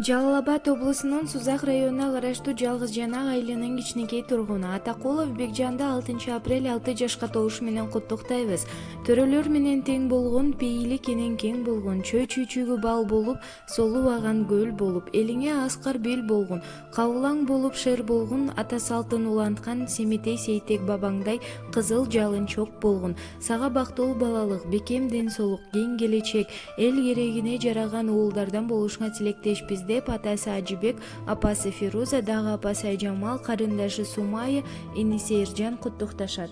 Жалал Абад облусунун Сузак районуна караштуу Жалгыз Жанак айылынын кичинекей тургуну Атакулов Бекжанды 6 апрель 6 жашка толушу менен куттуктайбыз. Төрөлөр менен тең болгон, пейили кенен кең болгон, чөй чүйчүгү бал болуп, солу аган көл болуп, элиңе аскар бел болгон, кабылаң болуп шер болгон, ата салтын уланткан Семетей Сейтек бабаңдай кызыл жалынчок болгон. Сага бактылуу балалык, бекем ден соолук, кең келечек, эл керегине жараган уулдардан болушуңа тилектешпиз деп атасы Ажибек, апасы Фируза, дагы апасы Айжамал, карындашы Сумайя, иниси Эржан куттукташат.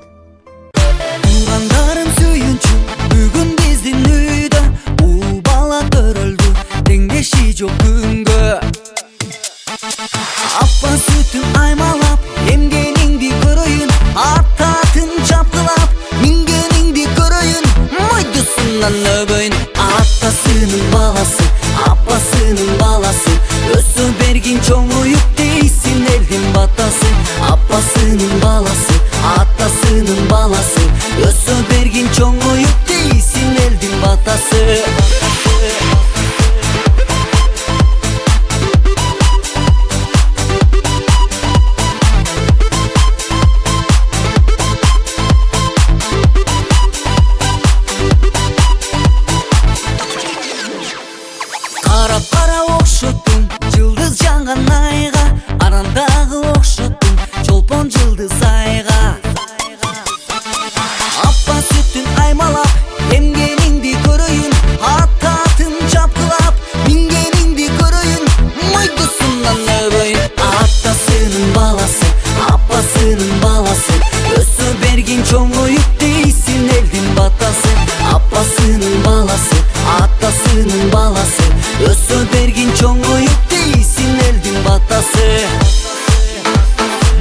Туугандарым сүйүнчү, бүгүн биздин үйдө ул бала төрөлдү, теңдеши жок күнгө. Апа сүтүн аймалап, эмгениңди көрөйүн, аттатын чапкылап, мингениңди көрөйүн, мойдусунан өбөйүн. Атасынын баласы, апасынын баласы, өсө бергин чоңоюп дейсин элдин батасы. Апасынын баласы, атасынын баласы, өсө бергин чоңоюп дейсин элдин батасы. Кара окшоттум, жылдыз жанган ай,